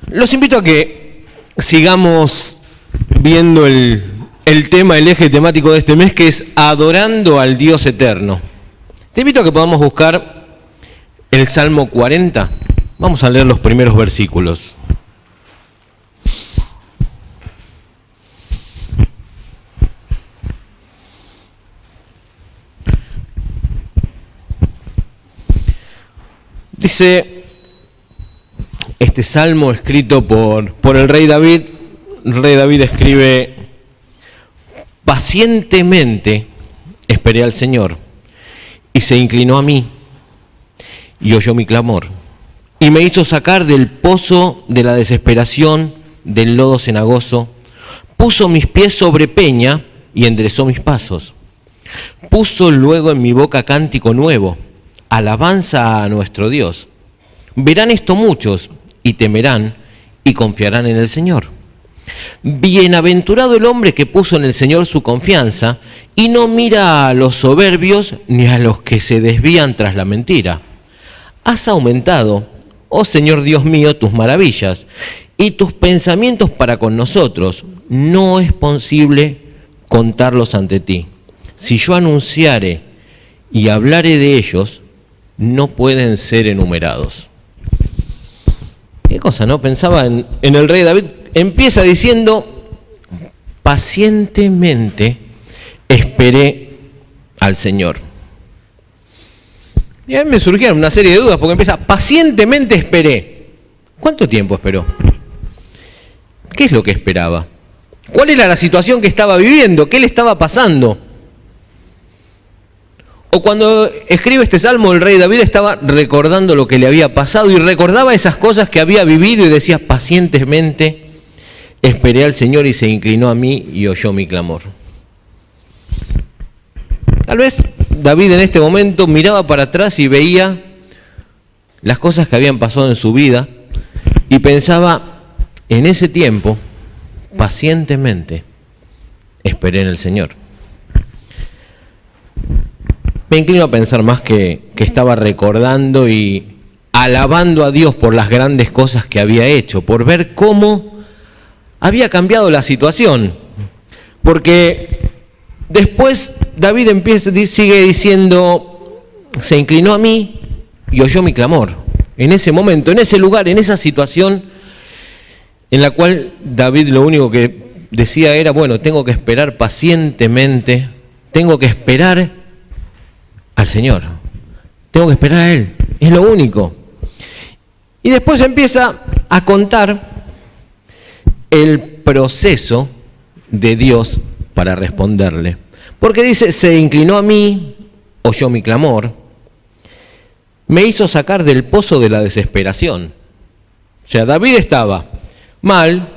Los invito a que sigamos viendo el tema, el eje temático de este mes, que es adorando al Dios eterno. Te invito a que podamos buscar el Salmo 40. Vamos a leer los primeros versículos. Dice este salmo escrito por el rey David. El rey David escribe: pacientemente esperé al Señor, y se inclinó a mí, y oyó mi clamor, y me hizo sacar del pozo de la desesperación, del lodo cenagoso. Puso mis pies sobre peña, y enderezó mis pasos. Puso luego en mi boca cántico nuevo, alabanza a nuestro Dios. Verán esto muchos, y temerán, y confiarán en el Señor. Bienaventurado el hombre que puso en el Señor su confianza, y no mira a los soberbios, ni a los que se desvían tras la mentira. Has aumentado, oh Señor Dios mío, tus maravillas, y tus pensamientos para con nosotros. No es posible contarlos ante ti. Si yo anunciare y hablare de ellos, no pueden ser enumerados. ¿Qué cosa, no? Pensaba en el rey David. Empieza diciendo: pacientemente esperé al Señor. Y a mí me surgieron una serie de dudas, porque empieza: pacientemente esperé. ¿Cuánto tiempo esperó? ¿Qué es lo que esperaba? ¿Cuál era la situación que estaba viviendo? ¿Qué le estaba pasando? O cuando escribe este salmo, el rey David estaba recordando lo que le había pasado y recordaba esas cosas que había vivido y decía: pacientemente esperé al Señor y se inclinó a mí y oyó mi clamor. Tal vez David en este momento miraba para atrás y veía las cosas que habían pasado en su vida y pensaba: en ese tiempo, pacientemente esperé en el Señor. Me inclino a pensar más que estaba recordando y alabando a Dios por las grandes cosas que había hecho, por ver cómo había cambiado la situación. Porque después David sigue diciendo: se inclinó a mí y oyó mi clamor. En ese momento, en ese lugar, en esa situación en la cual David lo único que decía era: bueno, tengo que esperar pacientemente, tengo que esperar al Señor, tengo que esperar a Él, es lo único. Y después empieza a contar el proceso de Dios para responderle. Porque dice: se inclinó a mí, oyó mi clamor, me hizo sacar del pozo de la desesperación. O sea, David estaba mal,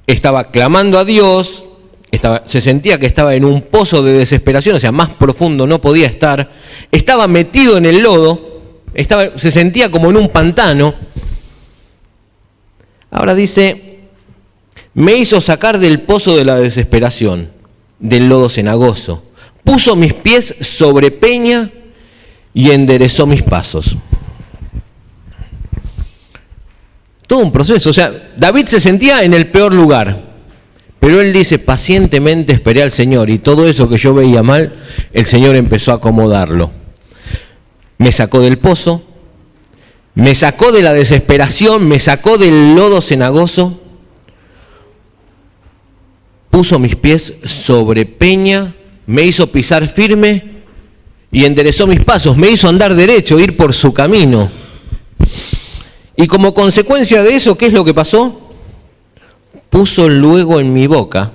estaba clamando a Dios, se sentía que estaba en un pozo de desesperación, o sea, más profundo no podía estar, estaba metido en el lodo, se sentía como en un pantano. Ahora dice: me hizo sacar del pozo de la desesperación, del lodo cenagoso, puso mis pies sobre peña y enderezó mis pasos. Todo un proceso. O sea, David se sentía en el peor lugar, pero él dice: pacientemente esperé al Señor, y todo eso que yo veía mal, el Señor empezó a acomodarlo. Me sacó del pozo, me sacó de la desesperación, me sacó del lodo cenagoso, puso mis pies sobre peña, me hizo pisar firme y enderezó mis pasos, me hizo andar derecho, ir por su camino. Y como consecuencia de eso, ¿qué es lo que pasó? Puso luego en mi boca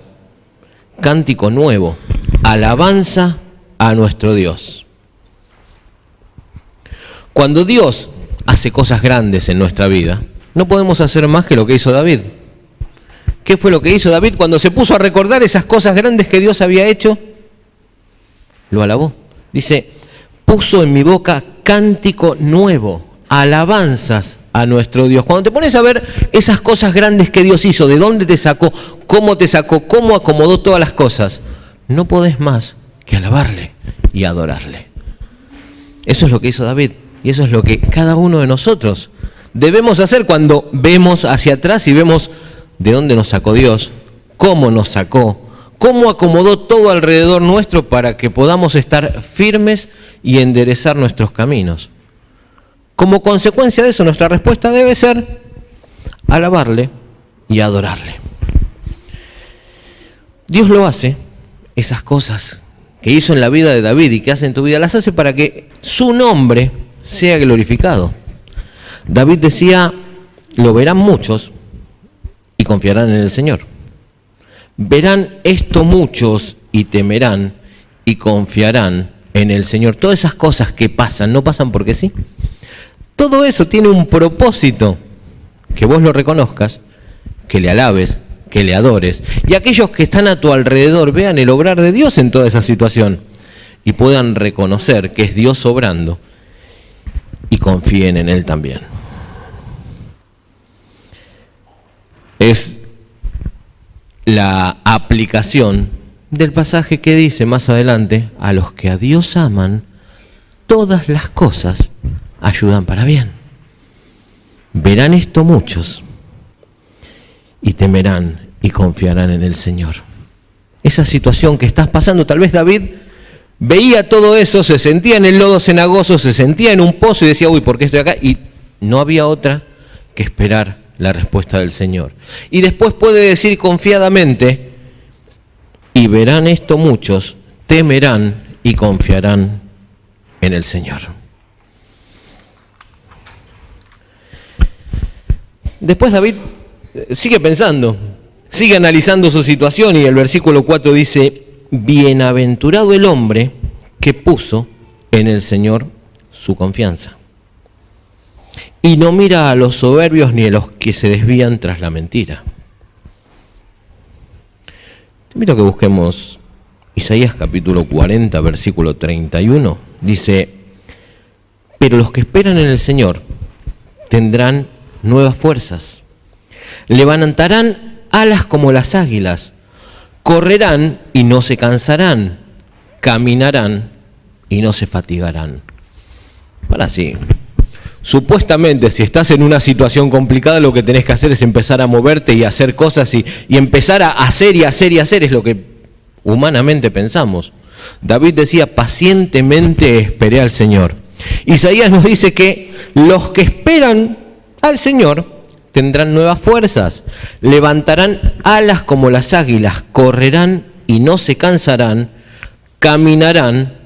cántico nuevo, alabanza a nuestro Dios. Cuando Dios hace cosas grandes en nuestra vida, no podemos hacer más que lo que hizo David. ¿Qué fue lo que hizo David cuando se puso a recordar esas cosas grandes que Dios había hecho? Lo alabó. Dice: puso en mi boca cántico nuevo, alabanzas a nuestro Dios. Cuando te pones a ver esas cosas grandes que Dios hizo, de dónde te sacó, cómo acomodó todas las cosas, no podés más que alabarle y adorarle. Eso es lo que hizo David, y eso es lo que cada uno de nosotros debemos hacer cuando vemos hacia atrás y vemos de dónde nos sacó Dios, cómo nos sacó, cómo acomodó todo alrededor nuestro para que podamos estar firmes y enderezar nuestros caminos. Como consecuencia de eso, nuestra respuesta debe ser alabarle y adorarle. Dios lo hace, esas cosas que hizo en la vida de David y que hace en tu vida, las hace para que su nombre sea glorificado. David decía, lo verán muchos y confiarán en el Señor. Verán esto muchos y temerán y confiarán en el Señor. Todas esas cosas que pasan, no pasan porque sí. Todo eso tiene un propósito, que vos lo reconozcas, que le alabes, que le adores. Y aquellos que están a tu alrededor vean el obrar de Dios en toda esa situación y puedan reconocer que es Dios obrando y confíen en Él también. Es la aplicación del pasaje que dice más adelante, a los que a Dios aman, todas las cosas ayudan para bien. Verán esto muchos y temerán y confiarán en el Señor. Esa situación que estás pasando, tal vez David veía todo eso, se sentía en el lodo cenagoso, se sentía en un pozo y decía, uy, ¿por qué estoy acá? Y no había otra que esperar la respuesta del Señor. Y después puede decir confiadamente, y verán esto muchos, temerán y confiarán en el Señor. Después David sigue pensando, sigue analizando su situación y el versículo 4 dice, bienaventurado el hombre que puso en el Señor su confianza y no mira a los soberbios ni a los que se desvían tras la mentira. Te invito a que busquemos Isaías capítulo 40, versículo 31. Dice, pero los que esperan en el Señor tendrán nuevas fuerzas, levantarán alas como las águilas, correrán y no se cansarán, caminarán y no se fatigarán. Ahora sí, supuestamente si estás en una situación complicada lo que tenés que hacer es empezar a moverte y hacer cosas y empezar a hacer y hacer y hacer, es lo que humanamente pensamos. David decía, pacientemente esperé al Señor. Isaías nos dice que los que esperan al Señor tendrán nuevas fuerzas, levantarán alas como las águilas, correrán y no se cansarán, caminarán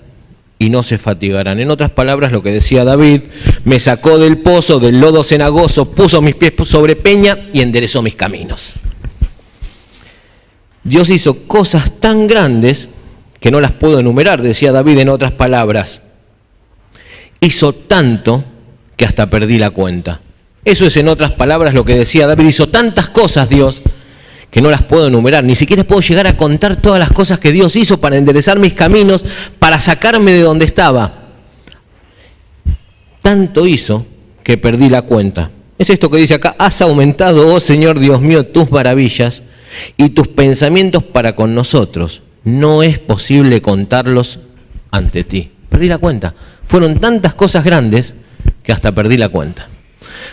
y no se fatigarán. En otras palabras, lo que decía David, me sacó del pozo, del lodo cenagoso, puso mis pies sobre peña y enderezó mis caminos. Dios hizo cosas tan grandes que no las puedo enumerar, decía David en otras palabras. Hizo tanto que hasta perdí la cuenta. Eso es en otras palabras lo que decía David, hizo tantas cosas Dios que no las puedo enumerar, ni siquiera puedo llegar a contar todas las cosas que Dios hizo para enderezar mis caminos, para sacarme de donde estaba. Tanto hizo que perdí la cuenta. Es esto que dice acá, has aumentado, oh Señor Dios mío, tus maravillas y tus pensamientos para con nosotros. No es posible contarlos ante ti. Perdí la cuenta. Fueron tantas cosas grandes que hasta perdí la cuenta.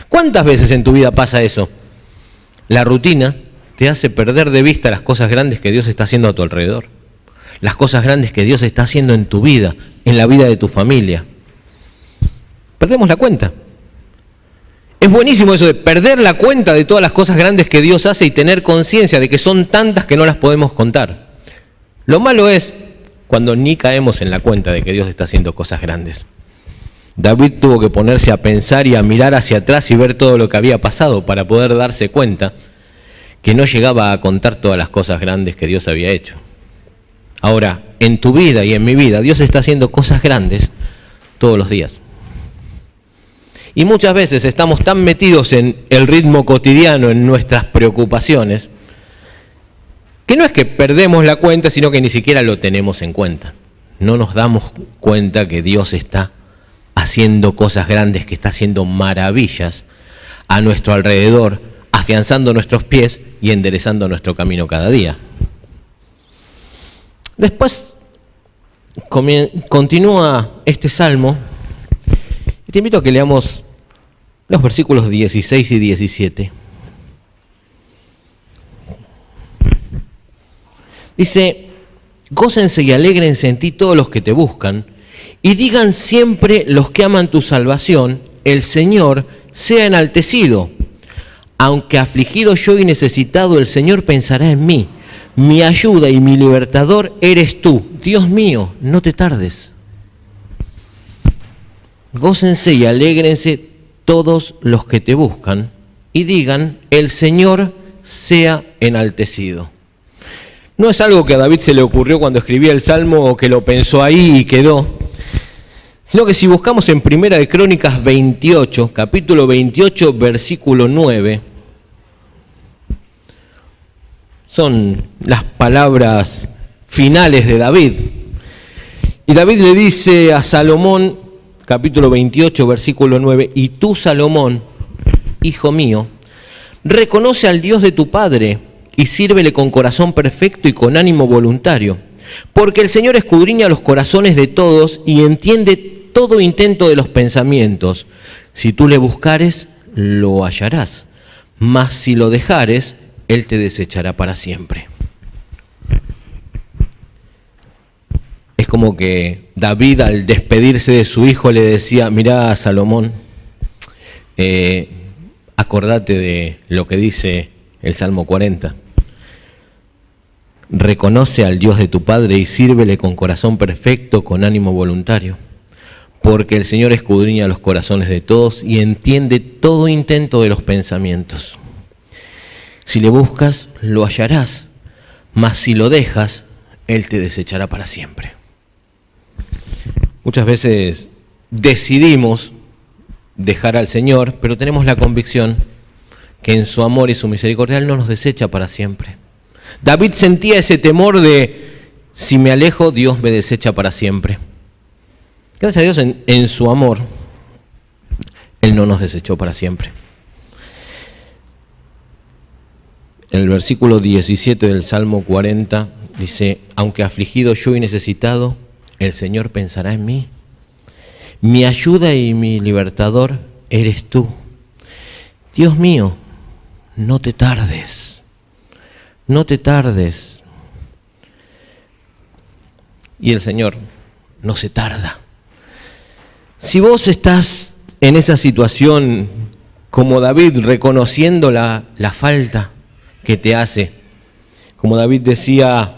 ¿Cuántas veces en tu vida pasa eso? La rutina te hace perder de vista las cosas grandes que Dios está haciendo a tu alrededor. Las cosas grandes que Dios está haciendo en tu vida, en la vida de tu familia. Perdemos la cuenta. Es buenísimo eso de perder la cuenta de todas las cosas grandes que Dios hace y tener conciencia de que son tantas que no las podemos contar. Lo malo es cuando ni caemos en la cuenta de que Dios está haciendo cosas grandes. David tuvo que ponerse a pensar y a mirar hacia atrás y ver todo lo que había pasado para poder darse cuenta que no llegaba a contar todas las cosas grandes que Dios había hecho. Ahora, en tu vida y en mi vida, Dios está haciendo cosas grandes todos los días. Y muchas veces estamos tan metidos en el ritmo cotidiano, en nuestras preocupaciones, que no es que perdemos la cuenta, sino que ni siquiera lo tenemos en cuenta. No nos damos cuenta que Dios está haciendo cosas grandes, que está haciendo maravillas a nuestro alrededor, afianzando nuestros pies y enderezando nuestro camino cada día. Después continúa este salmo. Te invito a que leamos los versículos 16 y 17. Dice: gócense y alégrense en ti todos los que te buscan, y digan siempre los que aman tu salvación, el Señor sea enaltecido. Aunque afligido yo y necesitado, el Señor pensará en mí. Mi ayuda y mi libertador eres tú. Dios mío, no te tardes. Gócense y alégrense todos los que te buscan, y digan, el Señor sea enaltecido. No es algo que a David se le ocurrió cuando escribía el Salmo o que lo pensó ahí y quedó, sino que si buscamos en Primera de Crónicas 28, capítulo 28, versículo 9, son las palabras finales de David. Y David le dice a Salomón, capítulo 28, versículo 9, y tú, Salomón, hijo mío, reconoce al Dios de tu padre y sírvele con corazón perfecto y con ánimo voluntario, porque el Señor escudriña los corazones de todos y entiende todo intento de los pensamientos. Si tú le buscares, lo hallarás, mas si lo dejares, Él te desechará para siempre. Es como que David, al despedirse de su hijo, le decía: mirá, Salomón, acordate de lo que dice el Salmo 40. Reconoce al Dios de tu padre y sírvele con corazón perfecto, con ánimo voluntario, porque el Señor escudriña los corazones de todos y entiende todo intento de los pensamientos. Si le buscas, lo hallarás, mas si lo dejas, Él te desechará para siempre. Muchas veces decidimos dejar al Señor, pero tenemos la convicción que en su amor y su misericordia Él no nos desecha para siempre. David sentía ese temor de: si me alejo, Dios me desecha para siempre. Gracias a Dios, en su amor, Él no nos desechó para siempre. En el versículo 17 del Salmo 40 dice: aunque afligido yo y necesitado, el Señor pensará en mí. Mi ayuda y mi libertador eres tú. Dios mío, no te tardes, no te tardes. Y el Señor no se tarda. Si vos estás en esa situación como David, reconociendo la falta que te hace, como David decía: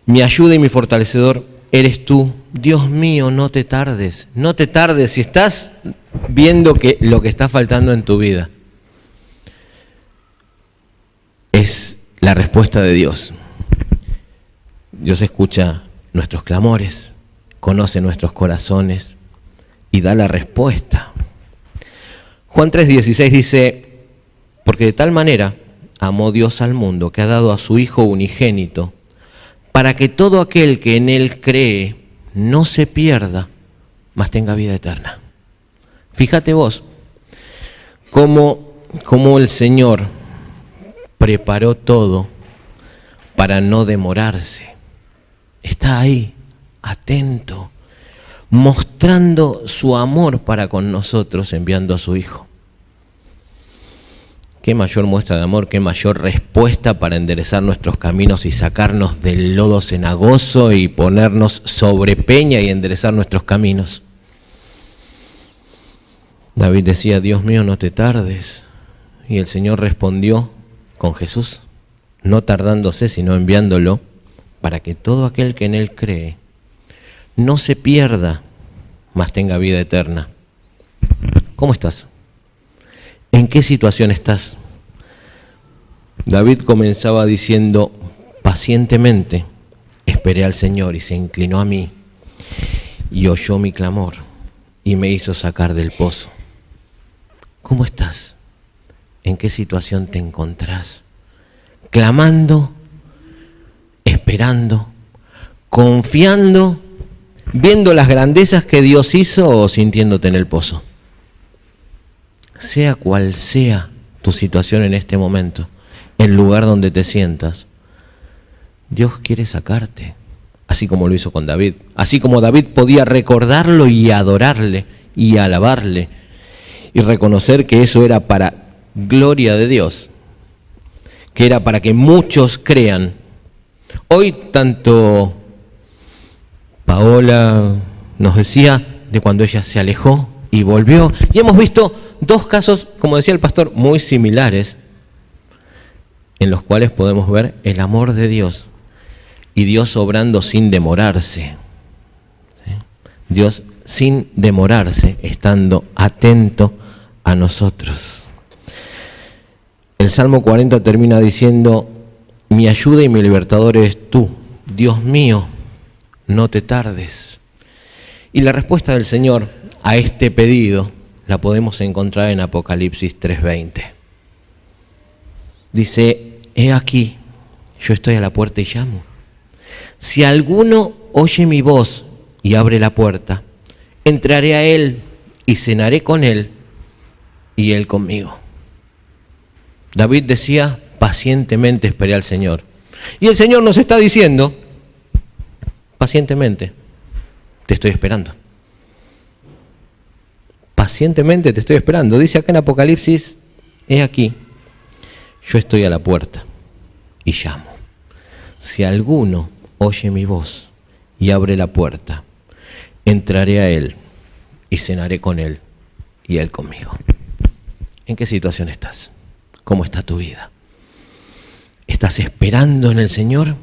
mi ayuda y mi fortalecedor eres tú. Dios mío, no te tardes, no te tardes. Si estás viendo que lo que está faltando en tu vida es la respuesta de Dios. Dios escucha nuestros clamores, conoce nuestros corazones y da la respuesta. Juan 3:16 dice: porque de tal manera amó Dios al mundo que ha dado a su Hijo unigénito, para que todo aquel que en Él cree no se pierda, mas tenga vida eterna. Fíjate vos cómo el Señor preparó todo para no demorarse. Está ahí, atento, mostrando su amor para con nosotros, enviando a su Hijo. Qué mayor muestra de amor, qué mayor respuesta para enderezar nuestros caminos y sacarnos del lodo cenagoso y ponernos sobre peña y enderezar nuestros caminos. David decía: Dios mío, no te tardes. Y el Señor respondió con Jesús, no tardándose, sino enviándolo, para que todo aquel que en Él cree no se pierda, mas tenga vida eterna. ¿Cómo estás? ¿En qué situación estás? David comenzaba diciendo: pacientemente esperé al Señor y se inclinó a mí y oyó mi clamor y me hizo sacar del pozo. ¿Cómo estás? ¿En qué situación te encontrás? Clamando, esperando, confiando, viendo las grandezas que Dios hizo o sintiéndote en el pozo. Sea cual sea tu situación en este momento, el lugar donde te sientas, Dios quiere sacarte, así como lo hizo con David. Así como David podía recordarlo y adorarle y alabarle, y reconocer que eso era para gloria de Dios, que era para que muchos crean. Hoy tanto Paola nos decía de cuando ella se alejó y volvió, y hemos visto dos casos, como decía el pastor, muy similares, en los cuales podemos ver el amor de Dios y Dios obrando sin demorarse. ¿Sí? Dios sin demorarse, estando atento a nosotros. El Salmo 40 termina diciendo: mi ayuda y mi libertador eres tú, Dios mío, no te tardes. Y la respuesta del Señor a este pedido la podemos encontrar en Apocalipsis 3:20. Dice: he aquí, yo estoy a la puerta y llamo. Si alguno oye mi voz y abre la puerta, entraré a él y cenaré con él y él conmigo. David decía: pacientemente esperé al Señor. Y el Señor nos está diciendo: pacientemente te estoy esperando. Pacientemente te estoy esperando. Dice acá en Apocalipsis: he aquí, yo estoy a la puerta y llamo. Si alguno oye mi voz y abre la puerta, entraré a él y cenaré con él y él conmigo. ¿En qué situación estás? ¿Cómo está tu vida? ¿Estás esperando en el Señor?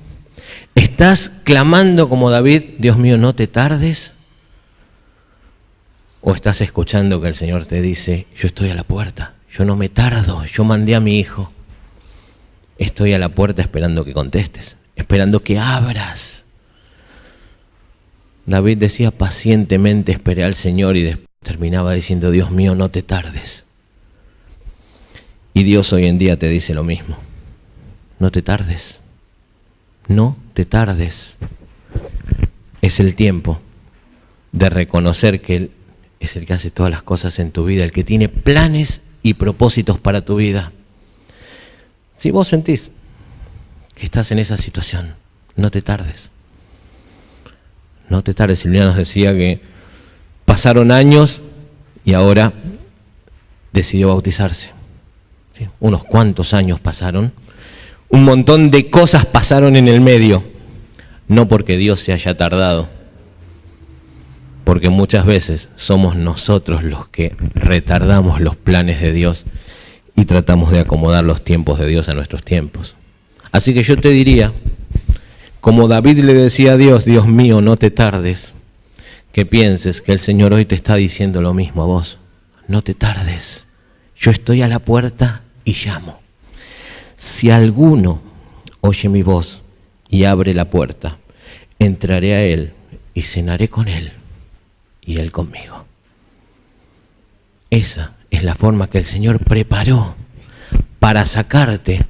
¿Estás clamando como David: Dios mío, no te tardes? ¿O estás escuchando que el Señor te dice: yo estoy a la puerta, yo no me tardo, yo mandé a mi hijo, estoy a la puerta esperando que contestes, esperando que abras? David decía: pacientemente esperé al Señor, y después terminaba diciendo: Dios mío, no te tardes. Y Dios hoy en día te dice lo mismo: no te tardes, no te tardes. Es el tiempo de reconocer que Él es el que hace todas las cosas en tu vida, el que tiene planes y propósitos para tu vida. Si vos sentís que estás en esa situación, no te tardes. No te tardes. Silvina nos decía que pasaron años y ahora decidió bautizarse. ¿Sí? Unos cuantos años pasaron. Un montón de cosas pasaron en el medio. No porque Dios se haya tardado, porque muchas veces somos nosotros los que retardamos los planes de Dios y tratamos de acomodar los tiempos de Dios a nuestros tiempos. Así que yo te diría, como David le decía a Dios: Dios mío, no te tardes, que pienses que el Señor hoy te está diciendo lo mismo a vos: no te tardes, yo estoy a la puerta y llamo. Si alguno oye mi voz y abre la puerta, entraré a él y cenaré con él y él conmigo. Esa es la forma que el Señor preparó para sacarte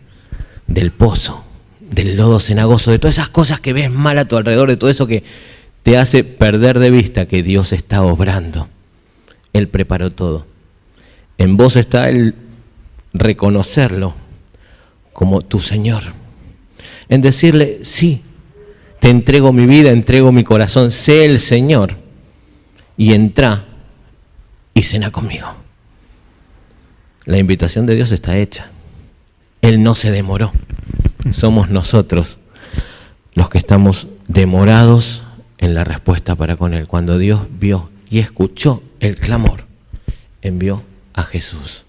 del pozo, del lodo cenagoso, de todas esas cosas que ves mal a tu alrededor, de todo eso que te hace perder de vista que Dios está obrando. Él preparó todo. En vos está el reconocerlo como tu Señor, en decirle: sí, te entrego mi vida, entrego mi corazón, sé el Señor, y entra y cena conmigo. La invitación de Dios está hecha. Él no se demoró. Somos nosotros los que estamos demorados en la respuesta para con Él. Cuando Dios vio y escuchó el clamor, envió a Jesús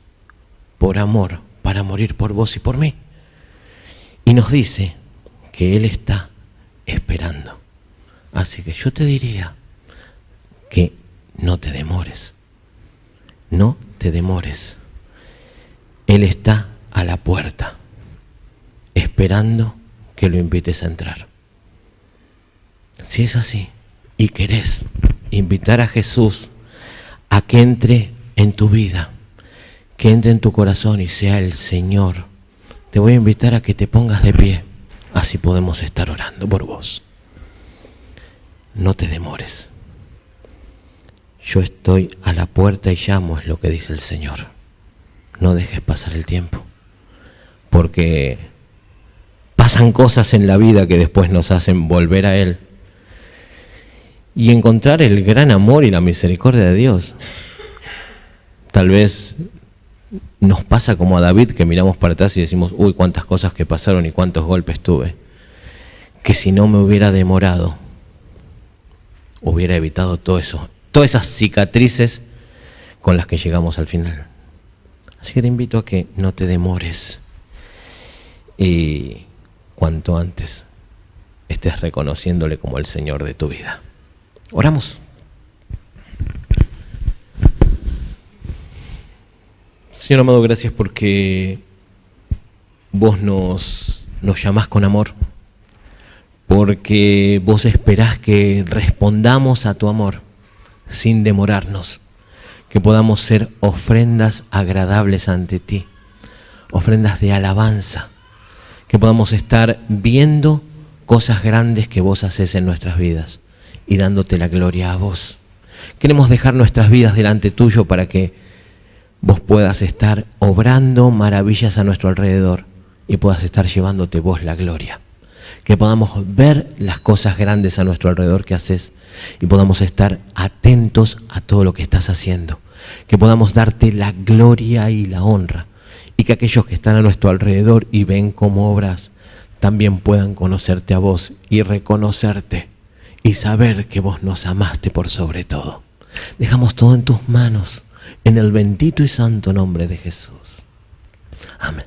por amor, para morir por vos y por mí. Y nos dice que Él está esperando. Así que yo te diría que no te demores. No te demores. Él está a la puerta, esperando que lo invites a entrar. Si es así y querés invitar a Jesús a que entre en tu vida, que entre en tu corazón y sea el Señor, te voy a invitar a que te pongas de pie, así podemos estar orando por vos. No te demores. Yo estoy a la puerta y llamo, es lo que dice el Señor. No dejes pasar el tiempo, porque pasan cosas en la vida que después nos hacen volver a Él y encontrar el gran amor y la misericordia de Dios. Tal vez nos pasa como a David, que miramos para atrás y decimos, uy, cuántas cosas que pasaron y cuántos golpes tuve, que si no me hubiera demorado, hubiera evitado todo eso, todas esas cicatrices con las que llegamos al final. Así que te invito a que no te demores y cuanto antes estés reconociéndole como el Señor de tu vida. Oramos. Señor amado, gracias porque vos nos llamás con amor, porque vos esperás que respondamos a tu amor sin demorarnos, que podamos ser ofrendas agradables ante ti, ofrendas de alabanza, que podamos estar viendo cosas grandes que vos haces en nuestras vidas y dándote la gloria a vos. Queremos dejar nuestras vidas delante tuyo para que vos puedas estar obrando maravillas a nuestro alrededor y puedas estar llevándote vos la gloria. Que podamos ver las cosas grandes a nuestro alrededor que haces y podamos estar atentos a todo lo que estás haciendo. Que podamos darte la gloria y la honra y que aquellos que están a nuestro alrededor y ven cómo obras también puedan conocerte a vos y reconocerte y saber que vos nos amaste por sobre todo. Dejamos todo en tus manos, en el bendito y santo nombre de Jesús. Amén.